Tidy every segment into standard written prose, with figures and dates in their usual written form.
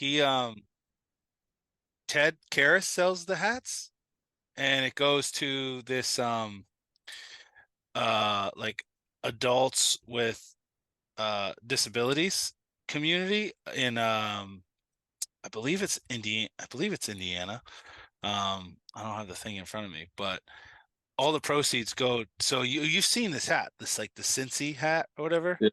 He Ted Karras sells the hats, and it goes to this like adults with disabilities community in I believe it's Indiana. I don't have the thing in front of me, but all the proceeds go. So you've seen this hat, this like the Cincy hat or whatever. Yeah.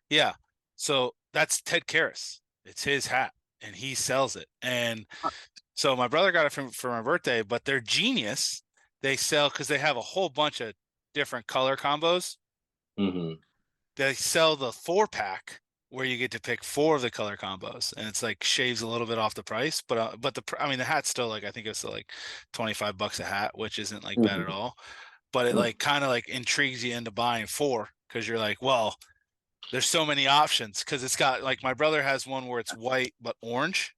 Yeah. So that's Ted Karras. It's his hat, and he sells it. And so my brother got it for my birthday, but they're genius. They sell because they have a whole bunch of different color combos. Hmm. They sell the 4-pack where you get to pick 4 of the color combos, and it's like shaves a little bit off the price, but I mean the hat's still like I think it's still like $25 a hat, which isn't like bad at Hmm. all. But it like kind of like intrigues you into buying 4 because you're like, well, there's so many options because it's got like my brother has one where it's white but orange,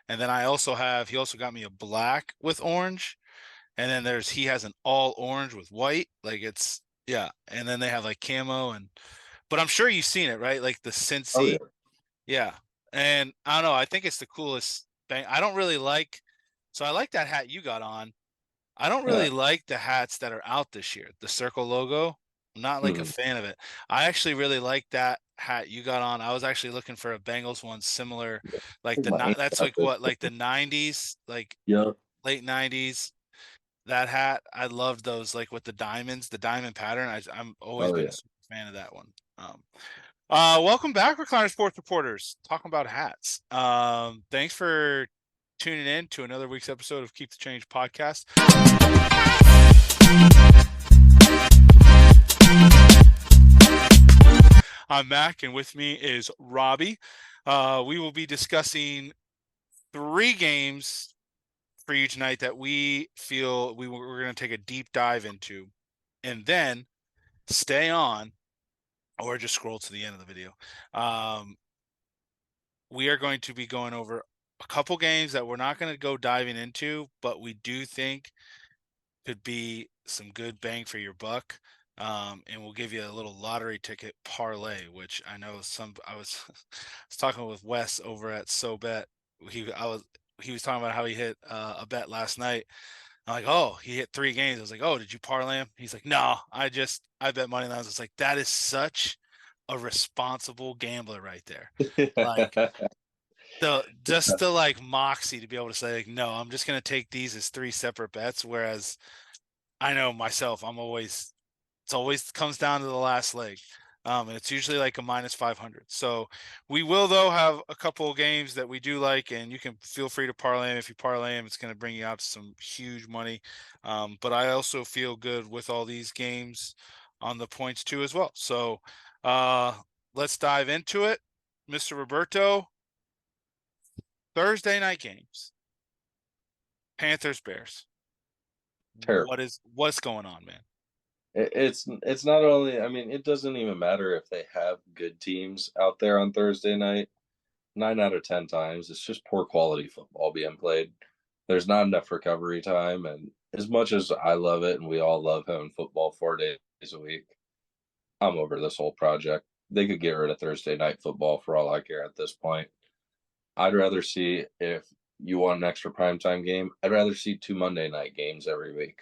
and then he also got me a black with orange, and then he has an all orange with white, like it's yeah, and then they have like camo but I'm sure you've seen it, right? Like the Oh yeah. Cincy. Yeah. And I don't know, I think it's the coolest thing. So I like that hat you got on. I don't Yeah. really like the hats that are out this year. The circle logo. I'm not like a Hmm. fan of it. I actually really like that hat you got on. I was actually looking for a Bengals one similar, I like think my aunt that's got like this. what, like the 90s, like Yeah. late 90s. That hat, I loved those, like with the diamonds, the diamond pattern. I'm always Oh been yeah. a super fan of that one. Welcome back, Recliner Sports Reporters, talking about hats. Thanks for tuning in to another week's episode of Keep the Change podcast. I'm Mac, and with me is Robbie. We will be discussing 3 games for you tonight that we feel we're going to take a deep dive into, and then stay on or just scroll to the end of the video. Um, we are going to be going over a couple games that we're not going to go diving into, but we do think could be some good bang for your buck. And we'll give you a little lottery ticket parlay, which I know I was I was talking with Wes over at SoBet. He was talking about how he hit a bet last night. I'm like, oh, he hit 3 games. I was like, oh, did you parlay him? He's like, no, I bet money lines. It's like that is such a responsible gambler right there. Like the like moxie to be able to say like, no, I'm just gonna take these as 3 separate bets. Whereas I know myself, it's always comes down to the last leg. And it's usually like a -500. So we will though have a couple of games that we do like, and you can feel free to parlay them. If you parlay them, it's going to bring you out to some huge money. But I also feel good with all these games on the points too as well. So uh, let's dive into it, Mr. Roberto. Thursday night games, Panthers Bears. Terrible. What's going on, man? It's not only. I mean, it doesn't even matter if they have good teams out there on Thursday night. 9 out of 10 times, it's just poor quality football being played. There's not enough recovery time, and as much as I love it, and we all love having football 4 days a week, I'm over this whole project. They could get rid of Thursday night football for all I care at this point. I'd rather see if you want an extra primetime game. I'd rather see 2 Monday night games every week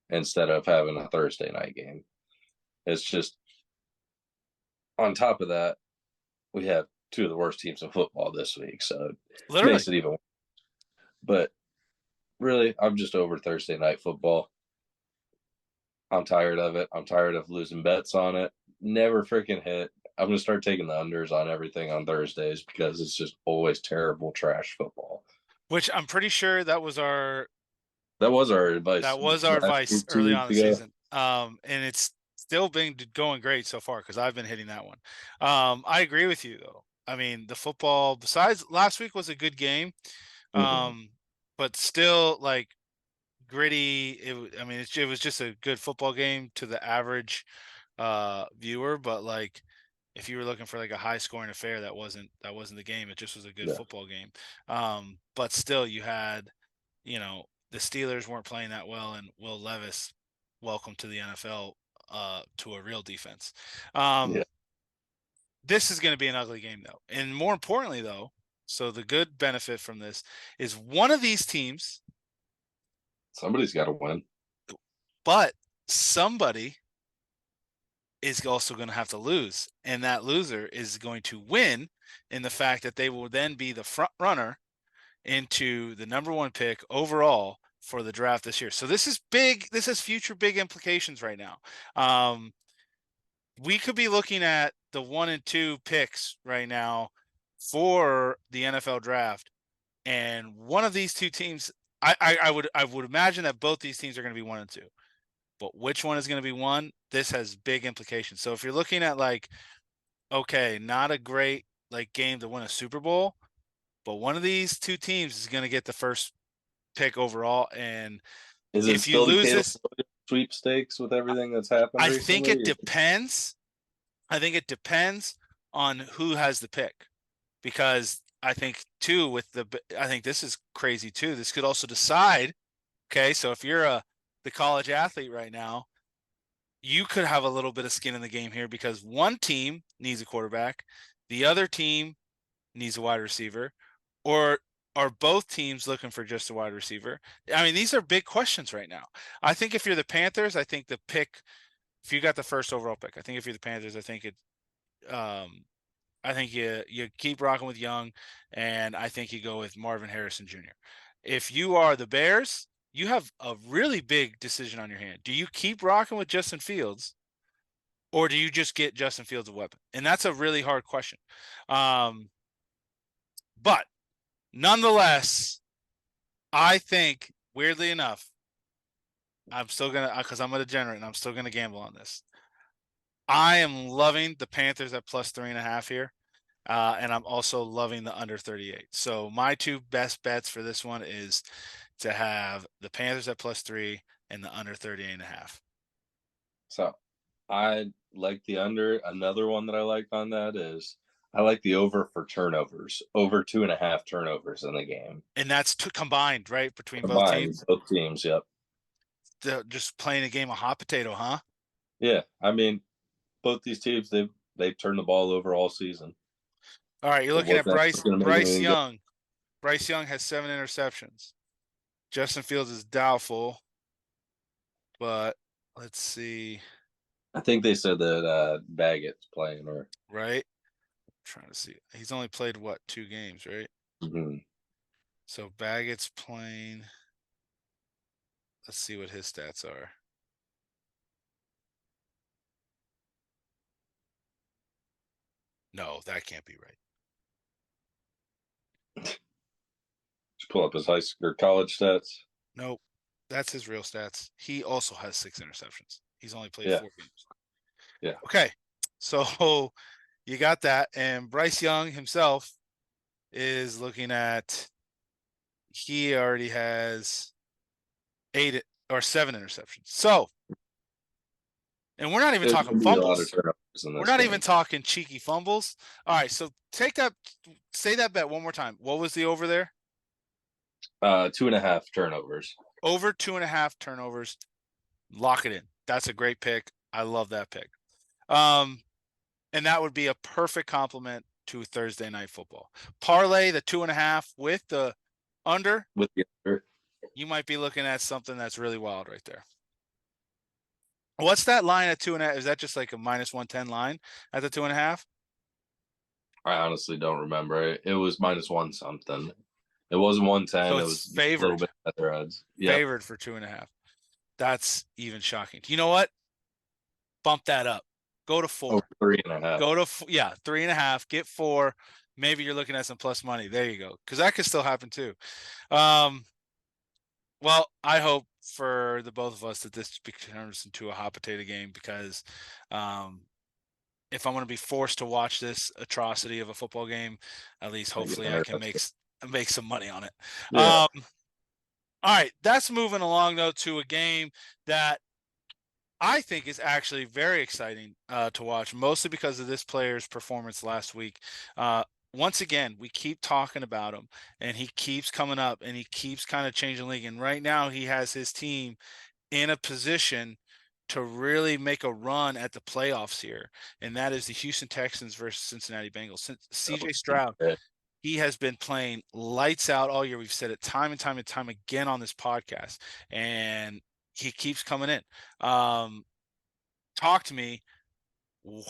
instead of having a Thursday night game. It's just on top of that, we have two of the worst teams in football this week, so it Literally. makes it even. But really, I'm just over Thursday night football. I'm tired of it. I'm tired of losing bets on it. Never freaking hit. I'm gonna start taking the unders on everything on Thursdays because it's just always terrible trash football. Which I'm pretty sure That was our advice that was our last advice week, two early on weeks in the ago. season. And it's still been going great so far because I've been hitting that one. I agree with you though. I mean, the football besides last week was a good game. Mm-hmm. Um, but still like gritty. I mean, it was just a good football game to the average viewer, but like if you were looking for like a high scoring affair, that wasn't the game. It just was a good Yeah, football game. But still you had, the Steelers weren't playing that well, and Will Levis, welcome to the NFL, to a real defense. yeah, This is going to be an ugly game though. And more importantly though, So the good benefit from this is one of these teams, Somebody's got to win. but somebody is also going to have to lose. And that loser is going to win in the fact that they will then be the front runner into the number one pick overall for the draft this year. So this is big. This has future big implications right now. We could be looking at the 1 and 2 picks right now for the NFL draft. And one of these two teams, I would imagine that both these teams are going to be 1 and 2. But which one is going to be one? This has big implications. So if you're looking at like, okay, not a great like game to win a Super Bowl, but one of these two teams is going to get the first pick overall. And Is it if you still the lose Caleb this, Williams sweepstakes with everything that's happened I think it recently? depends. I think it depends on who has the pick, because I think too I think this is crazy too. This could also decide. Okay, so if you're the college athlete right now, you could have a little bit of skin in the game here because one team needs a quarterback, the other team needs a wide receiver, or are both teams looking for just a wide receiver? I mean, these are big questions right now. I think if you're the Panthers, I think the pick, if you got the first overall pick, I think if you're the Panthers, um, I think you keep rocking with Young, and I think you go with Marvin Harrison Jr. If you are the Bears, you have a really big decision on your hand. Do you keep rocking with Justin Fields, or do you just get Justin Fields a weapon? And that's a really hard question. Um, but nonetheless, I think weirdly enough, I'm still gonna because I'm a degenerate and I'm still gonna gamble on this. I am loving the Panthers at plus 3.5 here. And I'm also loving the under 38. So my two best bets for this one is to have the Panthers at plus 3 and the under 38.5. So I like the under. Another one that I like on that is I like the over for turnovers, over 2.5 turnovers in the game. And that's combined, right, between both Combined, teams. both teams. Yep. They're just playing a game of hot potato, huh? Yeah. I mean, both these teams they've turned the ball over all season. All right, you're But looking what's at that Bryce going to make Bryce anything Young. Bryce Young has 7 interceptions. Justin Fields is doubtful, but let's see. I think they said that Baggett's playing or Right? I'm trying to see. He's only played what, 2 games, right? mhm. So Baggett's playing. Let's see what his stats are. No, that can't be right. Just pull up his high school or college stats. Nope. That's his real stats. He also has 6 interceptions. He's only played Yeah, 4 games. yeah. Okay. So you got that. And Bryce Young himself is looking at, he already has 8 or 7 interceptions. So, and we're not even There's talking going to be a lot of fumbles. turnovers in We're this not even game. talking cheeky fumbles. All right. So say that bet one more time. What was the over there? 2.5 turnovers. Over 2.5 turnovers. Lock it in. That's a great pick. I love that pick. Um, and that would be a perfect complement to Thursday night football. Parlay the 2.5 with the under. With the under. You might be looking at something that's really wild right there. What's that line at 2.5? Is that just like a -110 line at the 2.5? I honestly don't remember. It was -1 something. It wasn't 110. So It it's was a little favored, bit better odds. Yep. favored for 2.5. That's even shocking. You know what? Bump that up. Go to Over 4. 3.5. Go to 3.5. Get 4. Maybe you're looking at some plus money. There you go. Because that could still happen too. Um, Well, I hope for the both of us that this turns into a hot potato game, because um, if I'm going to be forced to watch this atrocity of a football game, at least hopefully I can make some money on it. Yeah. All right, that's moving along though to a game that I think is actually very exciting to watch, mostly because of this player's performance last week. Once again, we keep talking about him, and he keeps coming up, and he keeps kind of changing the league. And right now, he has his team in a position to really make a run at the playoffs here, and that is the Houston Texans versus Cincinnati Bengals. CJ Stroud, He has been playing lights out all year. We've said it time and time and time again on this podcast, and he keeps coming in. Talk to me.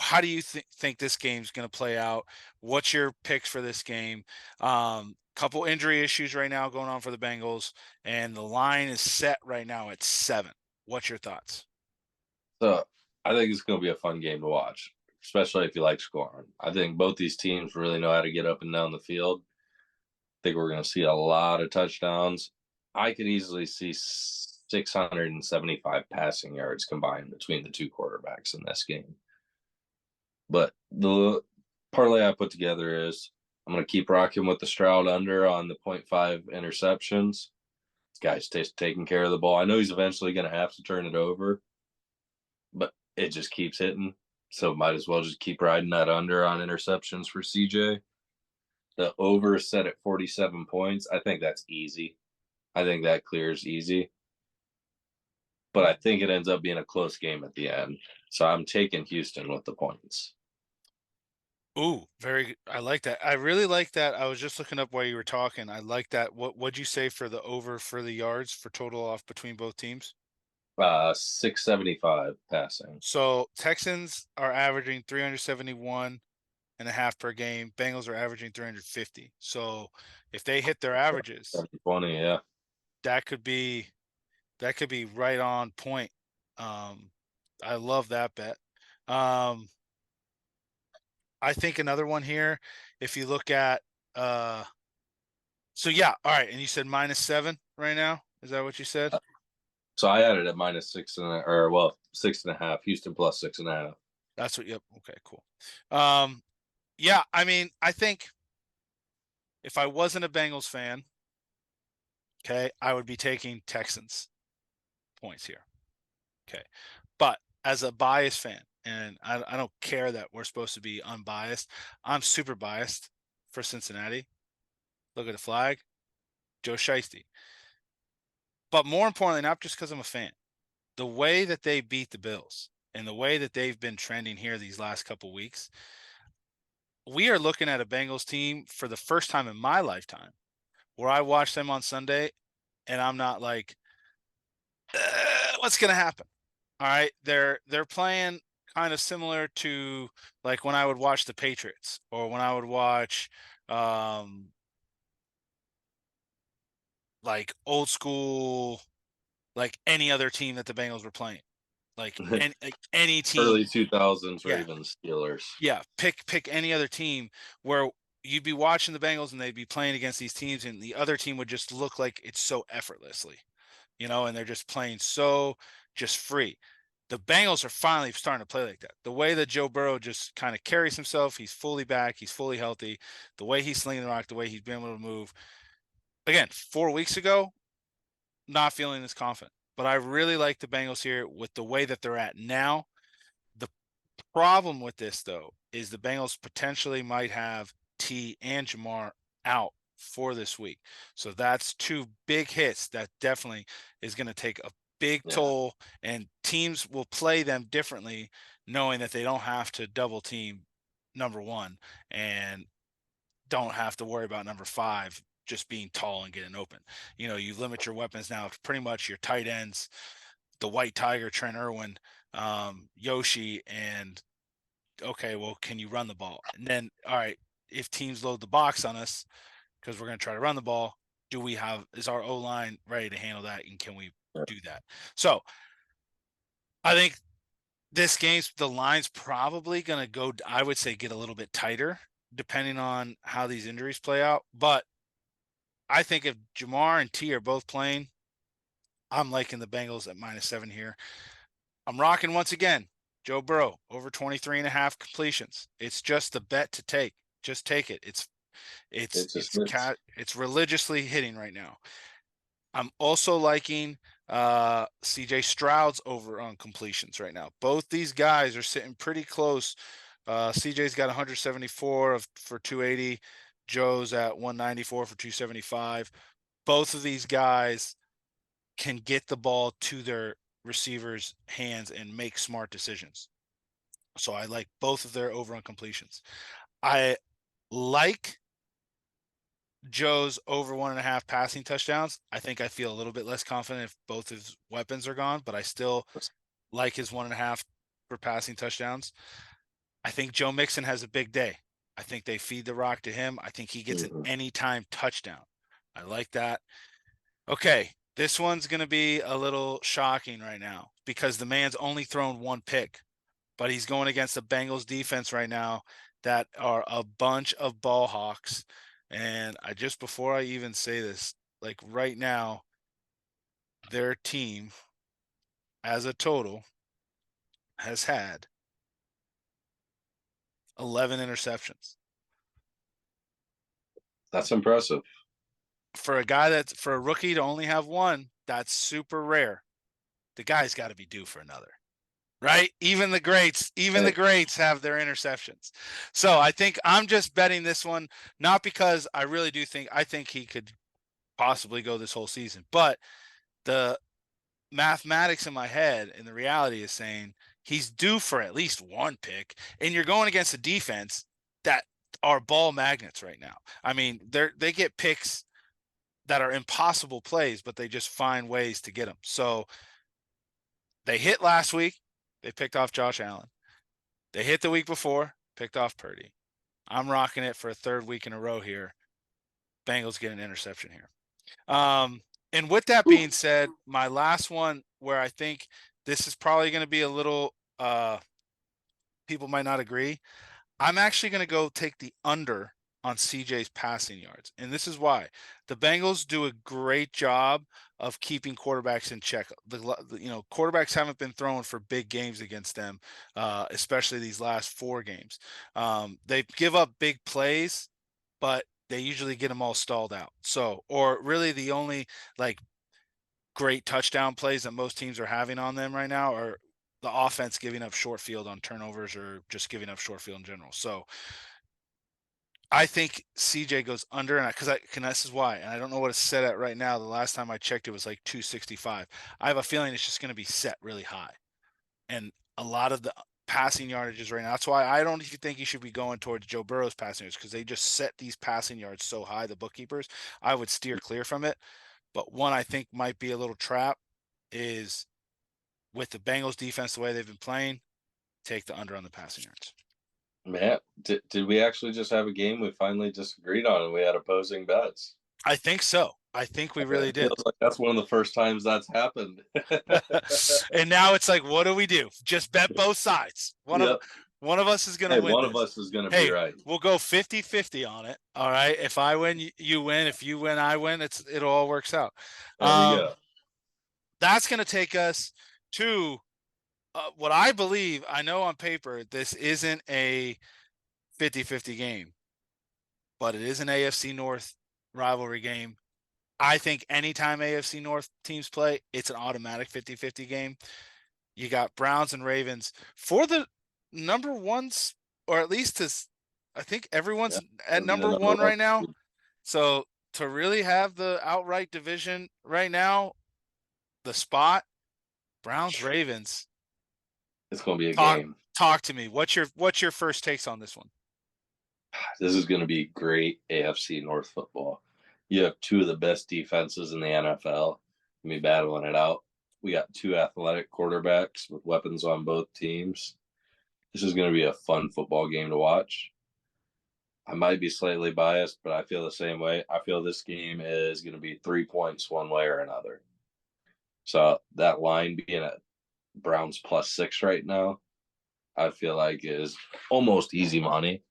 How do you think this game's going to play out? What's your picks for this game? Couple injury issues right now going on for the Bengals, and the line is set right now at 7. What's your thoughts? So I think it's going to be a fun game to watch, especially if you like scoring. I think both these teams really know how to get up and down the field. I think we're going to see a lot of touchdowns. I could easily see 675 passing yards combined between the two quarterbacks in this game. But the parlay I put together is I'm going to keep rocking with the Stroud under on the .5 interceptions. This guy's taking care of the ball. I know he's eventually going to have to turn it over, but it just keeps hitting. So might as well just keep riding that under on interceptions for CJ. The over is set at 47 points. I think that's easy. I think that clears easy. But I think it ends up being a close game at the end. So I'm taking Houston with the points. Ooh, very. I like that. I really like that. I was just looking up while you were talking. I like that. What'd you say for the over for the yards for total off between both teams? 675 passing. So Texans are averaging 371 and a half per game. Bengals are averaging 350. So if they hit their averages, 20, yeah. that could be right on point. Um, I love that bet. Um, I think another one here, if you look at so yeah, all right, and you said -7 right now. Is that what you said? So I had it at minus six and or well 6.5. Houston plus 6.5. That's what. Yep. Okay. Cool. Um, yeah. I mean, I think if I wasn't a Bengals fan, okay, I would be taking Texans points here. Okay, but as a biased fan, and I don't care that we're supposed to be unbiased. I'm super biased for Cincinnati. Look at the flag, Joe Shiesty. But more importantly, not just because I'm a fan, the way that they beat the Bills and the way that they've been trending here these last couple weeks, we are looking at a Bengals team for the first time in my lifetime where I watch them on Sunday and I'm not like, what's going to happen? All right, they're playing kind of similar to like when I would watch the Patriots or when I would watch um like old school like any other team that the Bengals were playing. Like any team. Early 2000s Yeah. Ravens Steelers. Yeah, pick any other team where you'd be watching the Bengals and they'd be playing against these teams and the other team would just look like it's so effortlessly, and they're just playing so just free. The Bengals are finally starting to play like that. The way that Joe Burrow just kind of carries himself, he's fully back, he's fully healthy. The way he's slinging the rock, the way he's been able to move. Again, 4 weeks ago, not feeling this confident. But I really like the Bengals here with the way that they're at now. The problem with this, though, is the Bengals potentially might have T and Jamar out for this week. So that's two big hits that definitely is going to take a big Yeah. toll, and teams will play them differently, knowing that they don't have to double team number one and don't have to worry about number 5 just being tall and getting open. You limit your weapons now to pretty much your tight ends, the White Tiger, Trent Irwin, Yoshi, and okay, well, can you run the ball? And then, all right, if teams load the box on us because we're going to try to run the ball, is our O line ready to handle that? And can we do that? So I think the line's probably going to go, I would say, get a little bit tighter depending on how these injuries play out. But I think if Jamar and T are both playing, I'm liking the Bengals at -7 here. I'm rocking once again. Joe Burrow over 23 and a half completions. It's just the bet to take. Just take it. It's it's It just it's hits. cat it's religiously hitting right now. I'm also liking CJ Stroud's over on completions right now. Both these guys are sitting pretty close. CJ's got 174 for 280. Joe's at 194 for 275. Both of these guys can get the ball to their receivers' hands and make smart decisions. So I like both of their over on completions. I like Joe's over 1.5 passing touchdowns. I think I feel a little bit less confident if both his weapons are gone, but I still like his 1.5 for passing touchdowns. I think Joe Mixon has a big day. I think they feed the rock to him. I think he gets an Mhm. anytime touchdown. I like that. Okay, this one's going to be a little shocking right now because the man's only thrown one pick, but he's going against the Bengals defense right now that are a bunch of ball hawks. And I just before I even say this, like right now, their team as a total has had 11 interceptions. That's impressive. For a rookie to only have one, that's super rare. The guy's got to be due for another. Right? Even the Hey, greats have their interceptions. So I think I'm just betting this one, not because I really do think I think he could possibly go this whole season, but the mathematics in my head and the reality is saying he's due for at least one pick, and you're going against a defense that are ball magnets right now. I mean, they get picks that are impossible plays, but they just find ways to get them. So they hit last week, they picked off Josh Allen. They hit the week before, picked off Purdy. I'm rocking it for a third week in a row here. Bengals get an interception here. And with that being said, my last one where I think this is probably going to be a little people might not agree. I'm actually going to go take the under on CJ's passing yards. And this is why. The Bengals do a great job of keeping quarterbacks in check. Quarterbacks haven't been throwing for big games against them, especially these last 4 games. They give up big plays, but they usually get them all stalled out. So, or really the only like great touchdown plays that most teams are having on them right now are the offense giving up short field on turnovers or just giving up short field in general. So I think CJ goes under, and this is why, and I don't know what it's set at right now. The last time I checked, it was like 265. I have a feeling it's just going to be set really high, and a lot of the passing yardages right now. That's why I don't even think you should be going towards Joe Burrow's passing yards because they just set these passing yards so high. The bookkeepers, I would steer clear from it. But one I think might be a little trap is with the Bengals defense the way they've been playing, take the under on the passing yards. man, did we actually just have a game we finally disagreed on and we had opposing bets? I think so. I think we really It did. feels like that's one of the first times that's happened. And now it's like, what do we do? Just bet both sides. Yep. One of us is going to Hey, win one of this. us is going to be Hey, right. we'll go 50-50 on it. All right. If I win, you win. If you win, I win. It all works out. There you Um, go. that's going to take us to what I believe. I know on paper this isn't a 50-50 game, but it is an AFC North rivalry game. I think anytime AFC North teams play, it's an automatic 50-50 game. You got Browns and Ravens for the number ones, or at least I think Yeah, everyone's at it'll be the number number one one. right now. So to really have the outright division right now, the spot, Browns, Ravens, It's going to be a talk game. talk to me. What's your first takes on this one? This is going to be great AFC North football. You have two of the best defenses in the NFL. Going to be battling it out. We got two athletic quarterbacks with weapons on both teams. This is going to be a fun football game to watch. I might be slightly biased, but I feel the same way. I feel this game is going to be 3 points one way or another. So that line being at Browns +6 right now, I feel like is almost easy money.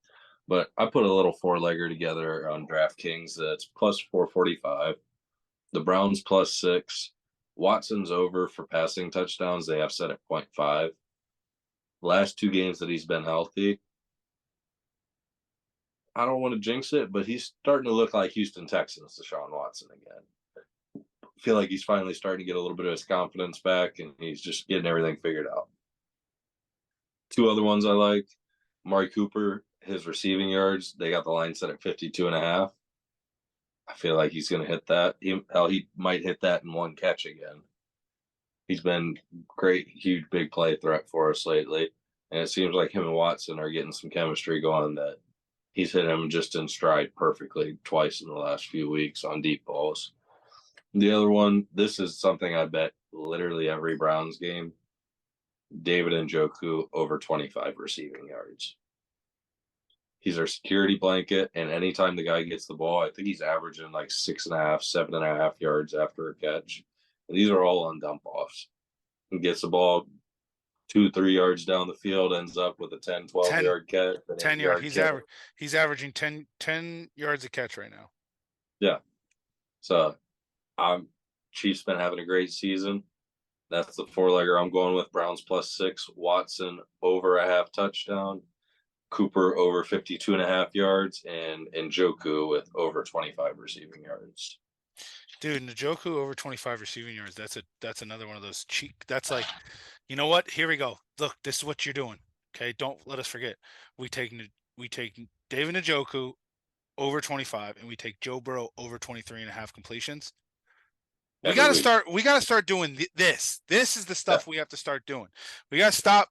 But I put a little four-legger together on DraftKings that's plus 445. The Browns +6. Watson's over for passing touchdowns. They have set at 0.5. Last 2 games that he's been healthy, I don't want to jinx it, but he's starting to look like Houston Texans, Deshaun Watson again. I feel like he's finally starting to get a little bit of his confidence back, and he's just getting everything figured out. Two other ones I like. Amari Cooper, his receiving yards, they got the line set at 52.5. I feel like he's going to hit that. He might hit that in one catch again. He's been great, huge, big play threat for us lately. And it seems like him and Watson are getting some chemistry going that He's hit him just in stride perfectly twice in the last few weeks on deep balls. The other one, this is something I bet literally every Browns game. David Njoku over 25 receiving yards. He's our security blanket, and anytime the guy gets the ball, I think he's averaging like 6.5, 7.5 yards after a catch. And these are all on dump offs. He gets the ball 2, 3 yards down the field, ends up with a 10, 12 10, yard catch, an 10 eight yard. yard catch. He's averaging 10 yards a catch right now. Yeah. So I'm Chiefs been having a great season. That's the four legger I'm going with. Browns +6, Watson over a half touchdown, Cooper over 52.5 yards, and Njoku with over 25 receiving yards. Dude, Njoku over 25 receiving yards. That's another one of those cheap. That's like, you know what? Here we go. Look, this is what you're doing. Okay, don't let us forget. We take we take David Njoku over 25, and we take Joe Burrow over 23 and a half completions. We Every got to week. start. We got to start doing this. This is the Yeah. stuff we have to start doing. We got to stop.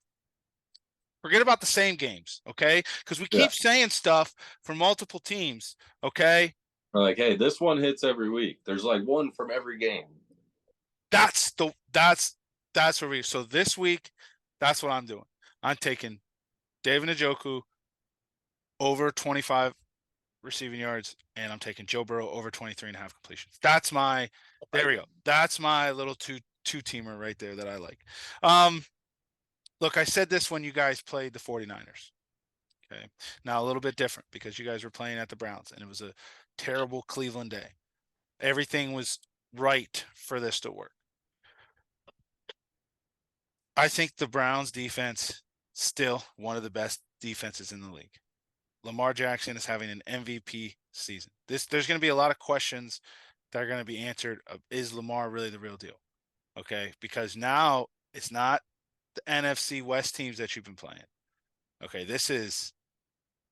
Forget about the same games, okay? Because we Yeah. keep saying stuff for multiple teams, okay? We're like, hey, this one hits every week. There's like one from every game. That's where we. So this week, that's what I'm doing. I'm taking David Njoku over 25 receiving yards, and I'm taking Joe Burrow over 23 and a half completions. That's my. There we go. That's my little two teamer right there that I like. Um, Look, I said this when you guys played the 49ers. Okay. Now a little bit different because you guys were playing at the Browns and it was a terrible Cleveland day. Everything was right for this to work. I think the Browns defense still one of the best defenses in the league. Lamar Jackson is having an MVP season. There's going to be a lot of questions that are going to be answered of, is Lamar really the real deal? Okay? Because now it's not the NFC West teams that you've been playing. Okay, this is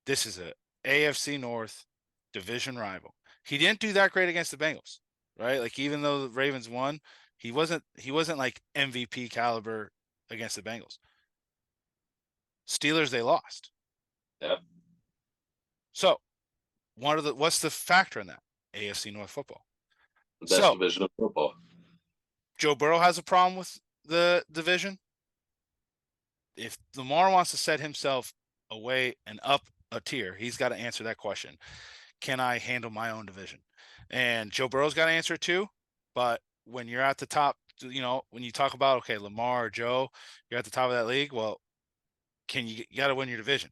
a AFC North division rival. He didn't do that great against the Bengals, right? Like even though the Ravens won, he wasn't like MVP caliber against the Bengals. Steelers they lost. Yeah. So, what's the factor in that? AFC North football. The best So, division of football. Joe Burrow has a problem with the division. If Lamar wants to set himself away and up a tier, he's got to answer that question. Can I handle my own division? And Joe Burrow's got to answer it too. But when you're at the top, when you talk about, okay, Lamar or Joe, you're at the top of that league. Well, you got to win your division,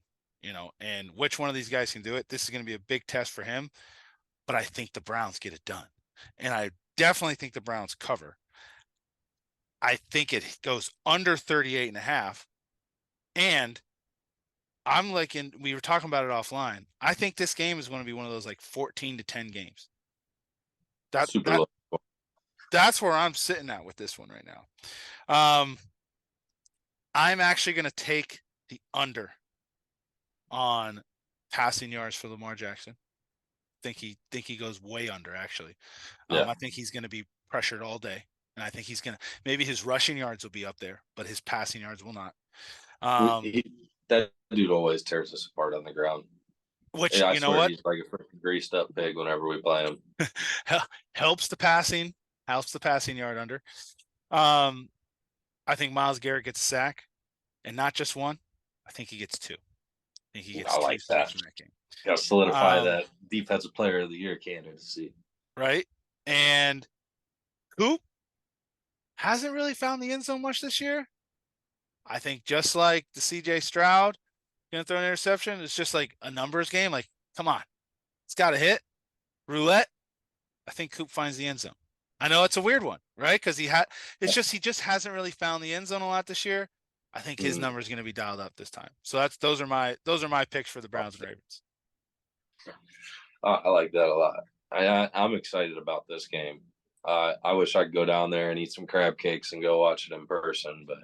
and which one of these guys can do it? This is going to be a big test for him. But I think the Browns get it done. And I definitely think the Browns cover. I think it goes under 38 and a half. And we were talking about it offline. I think this game is going to be one of those like 14-10 games. That Super that low. that's where I'm sitting at with this one right now. Um, I'm actually going to take the under on passing yards for Lamar Jackson. Think he goes way under actually. Yeah. I think he's going to be pressured all day, and I think he's going to maybe his rushing yards will be up there, but his passing yards will not. That dude always tears us apart on the ground. Which Yeah, I you know swear what he's like a freaking greased up pig whenever we play him. helps the passing yard under. Um, I think Myles Garrett gets a sack, and not just one. I think he gets two. I think he gets I two like that. sacks in that game. Got to solidify Um, that defensive player of the year candidacy. right? And Coop hasn't really found the end zone much this year. I think just like the CJ Stroud gonna throw an interception, it's just like a numbers game. Like, come on, it's got to hit roulette. I think Coop finds the end zone. I know it's a weird one, right? Because he just hasn't really found the end zone a lot this year. I think his Mm. number is going to be dialed up this time. So those are my picks for the Browns and Ravens. I like that a lot. I'm excited about this game. I wish I could go down there and eat some crab cakes and go watch it in person, but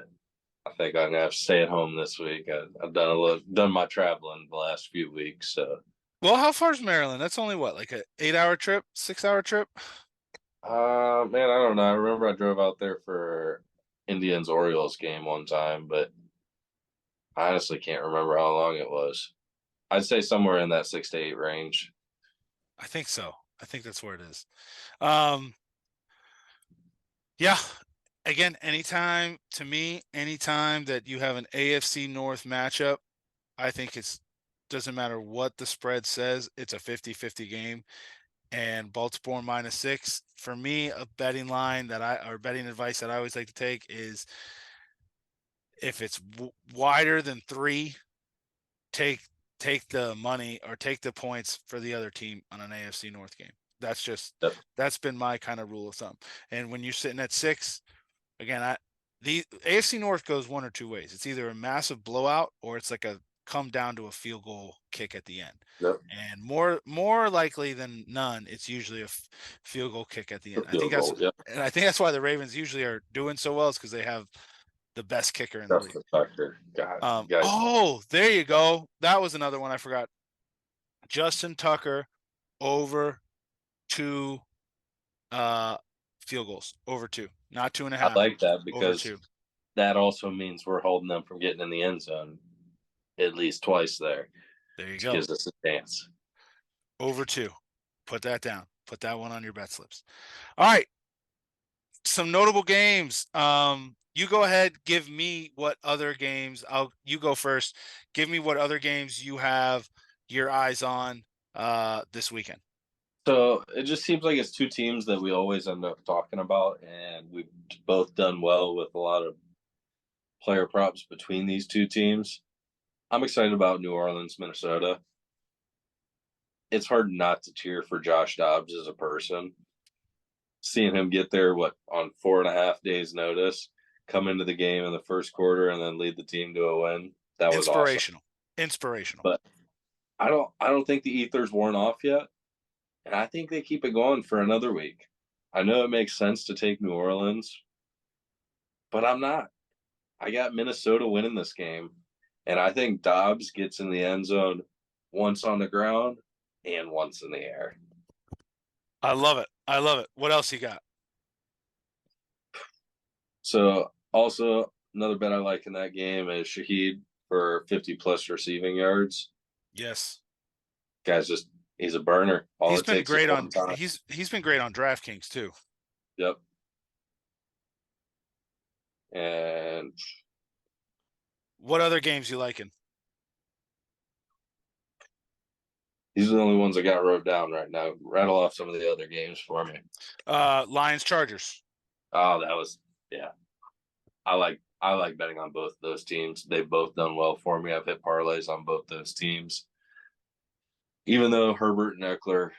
I think I'm gonna have to stay at home this week. I've done my traveling the last few weeks, so. Well, how far is Maryland? That's only what, like a 8-hour trip, 6-hour trip? Man, I don't know. I remember I drove out there for Indians Orioles game one time, but I honestly can't remember how long it was. I'd say somewhere in that 6 to 8 range. I think so. I think that's where it is. Um, yeah. Again, anytime that you have an AFC North matchup, I think it's doesn't matter what the spread says, it's a 50-50 game. And Baltimore -6 for me, a betting line that I or betting advice that I always like to take is if it's wider than 3, take take the money or take the points for the other team on an AFC North game. Yep. That's been my kind of rule of thumb. And when you're sitting at 6, again, the AFC North goes one or two ways. It's either a massive blowout or it's like a come down to a field goal kick at the end. Yep. And more likely than none, it's usually a field goal kick at the The end. field goal. Yep. I think that's why the Ravens usually are doing so well is because they have the best kicker in the league. Justin Tucker. God, guys. Oh, there you go. That was another one I forgot. Justin Tucker over 2 field goals, over 2, not two and a I half, like that over because 2. that also means we're holding them from getting in the end zone at least twice there, There you which go. gives us a chance. Over 2. Put that down. Put that one on your bet slips. All right. Some notable games. You go ahead, give me what other games. You go first. Give me what other games you have your eyes on this weekend. So it just seems like it's two teams that we always end up talking about, and we've both done well with a lot of player props between these two teams. I'm excited about New Orleans, Minnesota. It's hard not to cheer for Josh Dobbs as a person. Seeing him get there, on 4.5 days' notice, come into the game in the first quarter, and then lead the team to a win. That was awesome. Inspirational. Inspirational. But I don't think the ether's worn off yet, and I think they keep it going for another week. I know it makes sense to take New Orleans, but I'm not. I got Minnesota winning this game, and I think Dobbs gets in the end zone once on the ground and once in the air. I love it. I love it. What else you got? So, also another bet I like in that game is Shaheed for 50 plus receiving yards. Yes. Guy's he's a burner. All He's it been takes is great one on time. he's been great on DraftKings too. Yep. And What other games you liking? these are the only ones I got wrote down right now. Rattle off some of the other games for me. Lions Chargers. Oh, yeah. I like betting on both those teams. They've both done well for me. I've hit parlays on both those teams. Even though Herbert and Eckler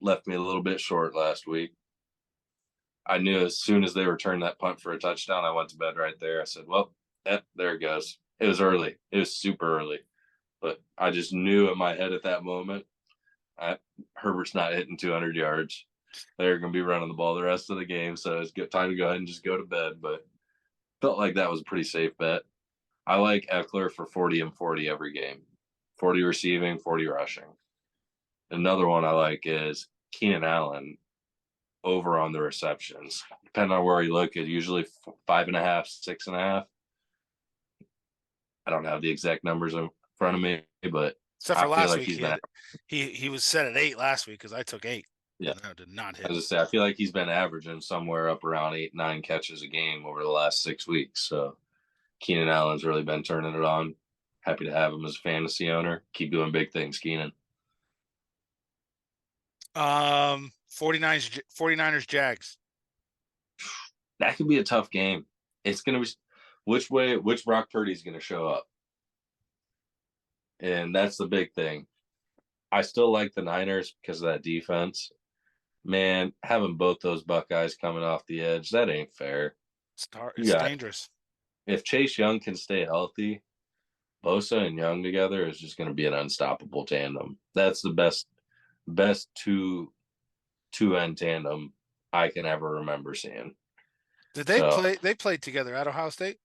left me a little bit short last week, I knew as soon as they returned that punt for a touchdown, I went to bed right there. I said, well, there it goes. It was early. It was super early. But I just knew in my head at that moment, Herbert's not hitting 200 yards. They're going to be running the ball the rest of the game. So it's good time to go ahead and just go to bed. But felt like that was a pretty safe bet. I like Eckler for 40 and 40 every game, 40 receiving, 40 rushing. Another one I like is Keenan Allen over on the receptions. Depending on where you look, it's usually 5.5, 6.5. I don't have the exact numbers in front of me, but Except I for feel last like week, he's been he was set at 8 last week because I took 8 yeah. and that did not As hit. I say, I feel like he's been averaging somewhere up around 8, 9 catches a game over the last 6 weeks. So Keenan Allen's really been turning it on. Happy to have him as a fantasy owner. Keep doing big things, Keenan. 49ers Jags. That could be a tough game. It's gonna be which Brock Purdy's gonna show up. And that's the big thing. I still like the Niners because of that defense. Man, having both those Buckeyes coming off the edge, that ain't fair. You It's got dangerous. if Chase Young can stay healthy, Bosa and Young together is just going to be an unstoppable tandem. That's the best two end tandem I can ever remember seeing. Did they So, play? They played together at Ohio State.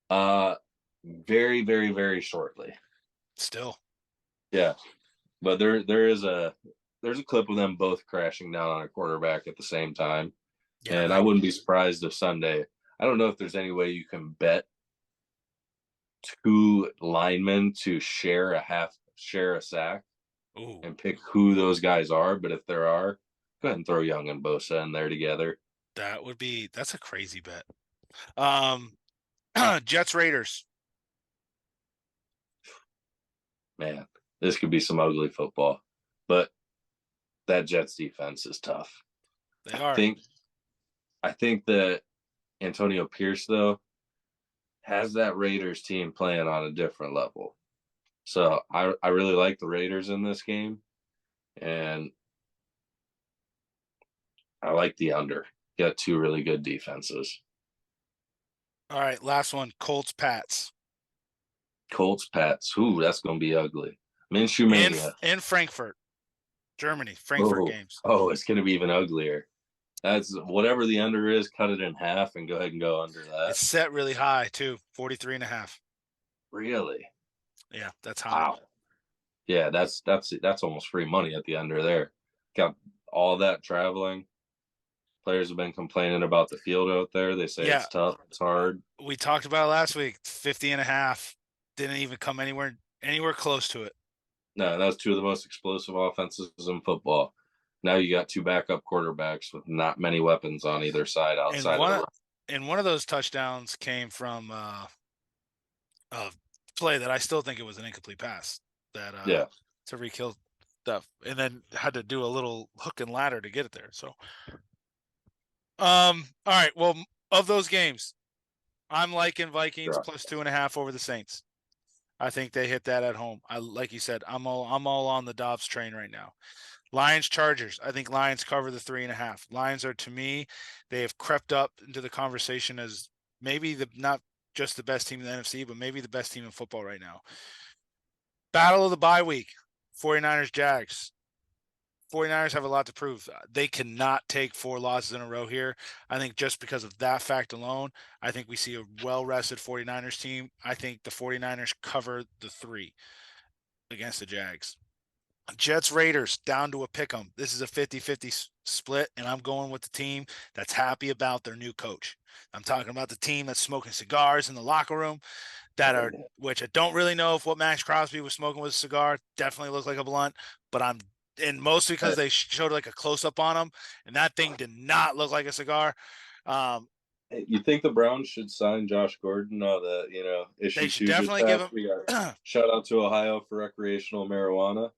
uh, very, very, very shortly. Still, Yeah, but there's a clip of them both crashing down on a quarterback at the same time, yeah. and I wouldn't be surprised if Sunday. I don't know if there's any way you can bet two linemen to share share a sack Ooh, and pick who those guys are. But if there are, go ahead and throw Young and Bosa in there together. that's a crazy bet. Jets Raiders. Man, this could be some ugly football. But that Jets defense is tough. They I are. think I think that Antonio Pierce though has that Raiders team playing on a different level. So I really like the Raiders in this game, and I like the under. Got two really good defenses. All right, last one. Colts Pats Colts, Pats. Ooh, that's going to be ugly. Minshew in Mania. in Frankfurt, Germany. Frankfurt Oh, games. oh, it's going to be even uglier. That's whatever the under is, cut it in half and go ahead and go under that. It's set really high too, 43.5. Really? Yeah, that's high. Wow. Yeah, that's almost free money at the under there. Got all that traveling. Players have been complaining about the field out there. They say Yeah, it's tough, it's hard. we talked about it last week. 50.5. Didn't even come anywhere close to it. No, that was two of the most explosive offenses in football. Now you got two backup quarterbacks with not many weapons on either side And outside of the run. one of those touchdowns came from a play that I still think it was an incomplete pass that Yeah, Tyreek Hill stuff, and then had to do a little hook and ladder to get it there. So, all right. Well, of those games, I'm liking Vikings sure. plus 2.5 over the Saints. I think they hit that at home. I like you said, I'm all on the Dobbs train right now. Lions Chargers. I think Lions cover the 3.5. Lions are, to me, they have crept up into the conversation as maybe the not just the best team in the NFC, but maybe the best team in football right now. Battle of the bye week. 49ers Jags. 49ers have a lot to prove. They cannot take 4 losses in a row here. I think just because of that fact alone, I think we see a well-rested 49ers team. I think the 49ers cover the 3 against the Jags. Jets Raiders down to a pick 'em. This is a 50-50 split, and I'm going with the team that's happy about their new coach. I'm talking about the team that's smoking cigars in the locker room that Oh, are, yeah. which I don't really know if what Max Crosby was smoking was a cigar. Definitely looked like a blunt, but and mostly because they showed like a close up on him, and that thing did not look like a cigar. Um, Hey, you think the Browns should sign Josh Gordon? The they issue should two just definitely give passed. him. We got shout out to Ohio for recreational marijuana.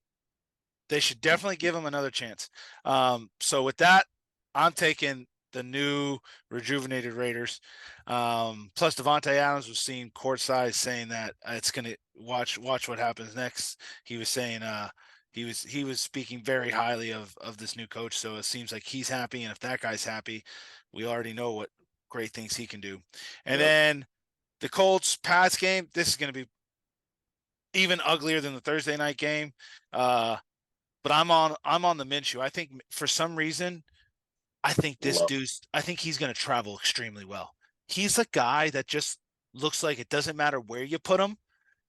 They should definitely give him another chance. So with that, I'm taking the new rejuvenated Raiders. Plus Devontae Adams was seen courtside saying that it's gonna watch what happens next. He was saying he was speaking very highly of this new coach. So it seems like he's happy, and if that guy's happy, we already know what great things he can do. And Yep. then the Colts Pats game. This is gonna be even uglier than the Thursday night game. But I'm on the Minshew. I think for some reason, Love. I think he's going to travel extremely well. He's a guy that just looks like it doesn't matter where you put him.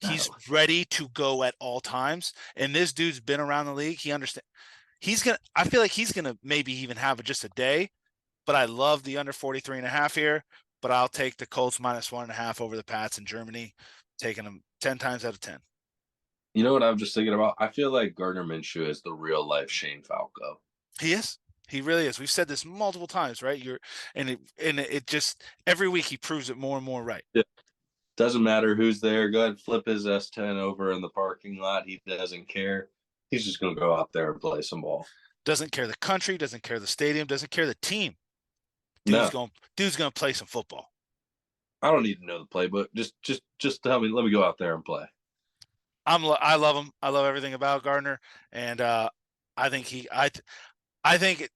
He's No. ready to go at all times. And this dude's been around the league. He understands. I feel like he's going to maybe even have just a day, but I love the under 43.5 here, but I'll take the Colts minus 1.5 over the Pats in Germany, taking them 10 times out of 10. You know what I'm just thinking about? I feel like Gardner Minshew is the real life Shane Falco. He is. He really is. We've said this multiple times, right? It just every week he proves it more and more right. It doesn't matter who's there. Go ahead and flip his S10 over in the parking lot. He doesn't care. He's just going to go out there and play some ball. Doesn't care the country, doesn't care the stadium, doesn't care the team. Dude's No, going dude's going to play some football. I don't need to know the playbook. Just tell me. Let me go out there and play. I love him. I love everything about Gardner, and I think I think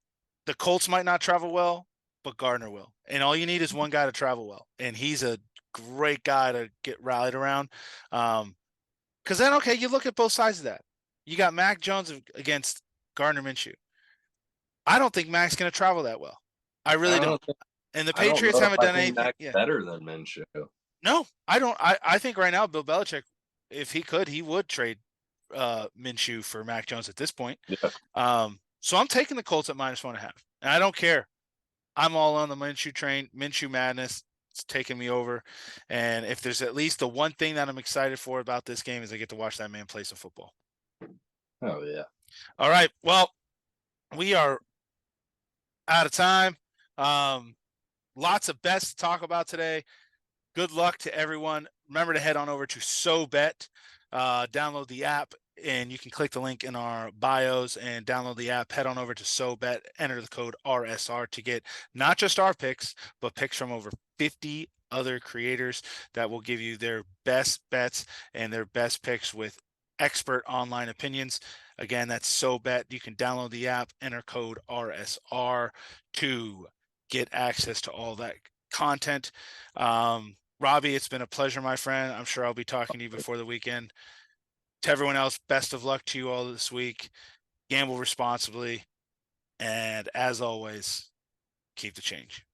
the Colts might not travel well, but Gardner will. And all you need is one guy to travel well, and he's a great guy to get rallied around. Because then, okay, you look at both sides of that. You got Mac Jones against Gardner Minshew. I don't think Mac's going to travel that well. I really I don't. don't. Think, And the I don't know Patriots if haven't I done think anything. Mac's Yeah. better than Minshew. No, I don't. I think right now, Bill Belichick, if he could, he would trade Minshew for Mac Jones at this point. Yeah. So I'm taking the Colts at minus 1.5. And I don't care. I'm all on the Minshew train, Minshew madness. It's taking me over. And if there's at least the one thing that I'm excited for about this game is I get to watch that man play some football. Oh yeah. All right. Well, we are out of time. Lots of bets to talk about today. Good luck to everyone. Remember to head on over to SoBet, download the app, and you can click the link in our bios and download the app. Head on over to SoBet, enter the code RSR to get not just our picks, but picks from over 50 other creators that will give you their best bets and their best picks with expert online opinions. Again, that's SoBet. You can download the app, enter code RSR to get access to all that content. Robbie, it's been a pleasure, my friend. I'm sure I'll be talking to you before the weekend. To everyone else, best of luck to you all this week. Gamble responsibly. And as always, keep the change.